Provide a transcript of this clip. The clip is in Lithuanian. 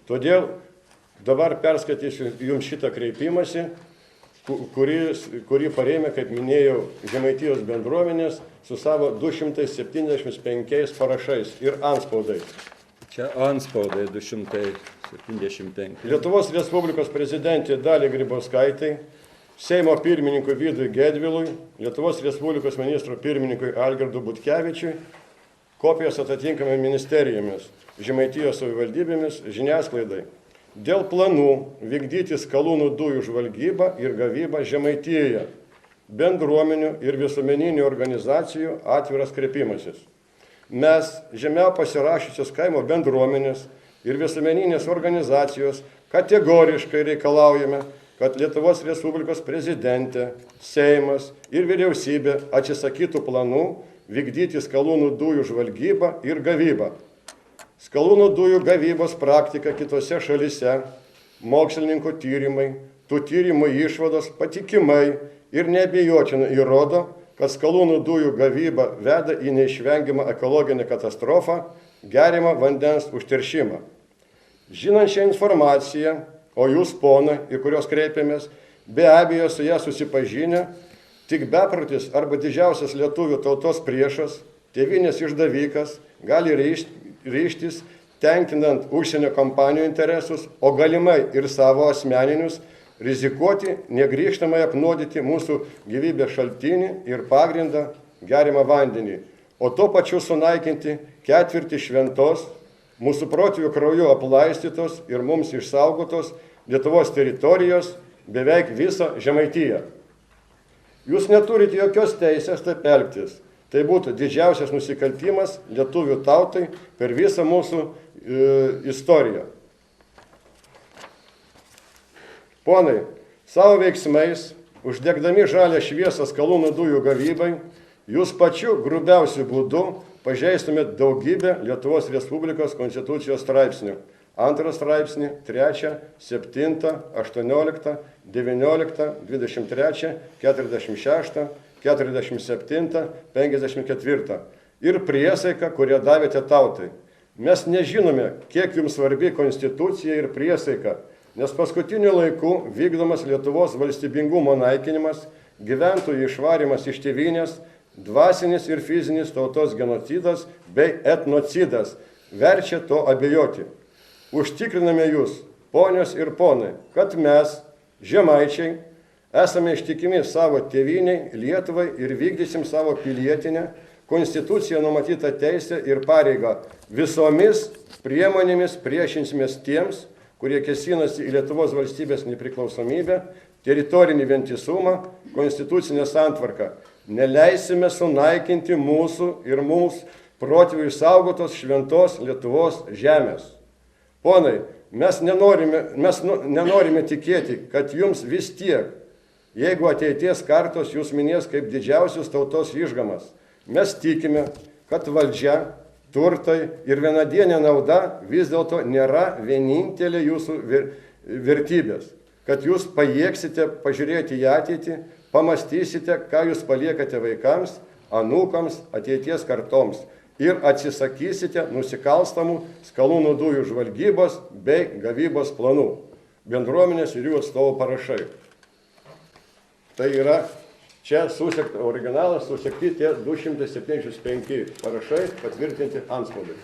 Todėl dabar perskaitysiu jums šitą kreipimąsi, kurį parėmė, kaip minėjau, Žemaitijos bendruomenės su savo 275 parašais ir antspaudais. Čia antspaudai 275. Lietuvos Respublikos prezidentė Daliai Grybauskaitei, Seimo pirmininkui Vydui Gedvilui, Lietuvos Respublikos ministro pirmininkui Algirdui Butkevičiui, kopijos atitinkamai ministerijomis, Žemaitijos savivaldybėmis, žiniasklaidai. Dėl planų vykdyti skalūnų dujų žvalgybą ir gavybą Žemaitijoje, bendruomenių ir visuomeninių organizacijų atviras kreipimasis. Mes, žemiau pasirašysios kaimo bendruomenės ir visuomeninės organizacijos, kategoriškai reikalaujame, kad Lietuvos Respublikos prezidentė, Seimas ir vyriausybė atsisakytų planų vykdyti skalūnų dujų žvalgybą ir gavybą. Skalūnų dujų gavybos praktika kitose šalyse, mokslininkų tyrimai, tų tyrimų išvados patikimai ir neabejotinai įrodo, kad skalūnų dujų gavyba veda į neišvengiamą ekologinę katastrofą, geriamą vandens užteršimą. Žinant šią informaciją, o jūs, ponai, į kurios kreipiamės, be abejo su ją susipažinę, tik beprotis arba didžiausias lietuvių tautos priešas, tėvynės išdavikas, gali ryžtis, tenkinant užsienio kompanijų interesus, o galimai ir savo asmeninius, rizikuoti, negrįžtamai apnuodyti mūsų gyvybės šaltinį ir pagrindą geriamą vandenį, o tuo pačiu sunaikinti ketvirtį šventos, mūsų protėvių krauju aplaistytos ir mums išsaugotos Lietuvos teritorijos beveik visą Žemaitiją. Jūs neturite jokios teisės taip elgtis. Tai būtų didžiausias nusikaltimas lietuvių tautai per visą mūsų istoriją. Ponai, savo veiksmais, uždegdami žalią šviesą skalūnų dujų gavybai, jūs pačiu grubiausiu būdu pažeistumėt daugybę Lietuvos Respublikos konstitucijos straipsnių. 2 straipsnį, 3, 7, 18, 19, 23, 46, 47, 54 ir priesaika, kurią davėte tautai. Mes nežinome, kiek jums svarbi konstitucija ir priesaika, nes paskutiniu laiku vykdomas Lietuvos valstybingumo naikinimas, gyventojų išvarimas iš tėvynės, dvasinis ir fizinis tautos genocidas bei etnocidas verčia to abejoti. Užtikriname jūs, ponios ir ponai, kad mes, žemaičiai, esame ištikimi savo tėvyniai, Lietuvai ir vykdysim savo pilietinę, konstituciją numatytą teisę ir pareigą. Visomis priemonėmis priešinsimės tiems, kurie kėsinasi į Lietuvos valstybės nepriklausomybę, teritorinį vientisumą, konstitucinę santvarką. Neleisime sunaikinti mūsų ir mums protėvių išsaugotos šventos Lietuvos žemės. Ponai, mes nenorime tikėti, kad jums vis tiek, jeigu ateities kartos jūs minės kaip didžiausius tautos išgamas, mes tikime, kad valdžia, turtai ir vienadienė nauda vis dėlto nėra vienintelė jūsų vertybės, kad jūs pajėgsite pažiūrėti į ateitį, pamastysite, ką jūs paliekate vaikams, anūkams, ateities kartoms ir atsisakysite nusikalstamų skalūnų dujų žvalgybos bei gavybos planų. Bendruomenės ir jų atstovų parašai. Tai yra čia originalas susekti tie 275 parašai patvirtinti antspaudai.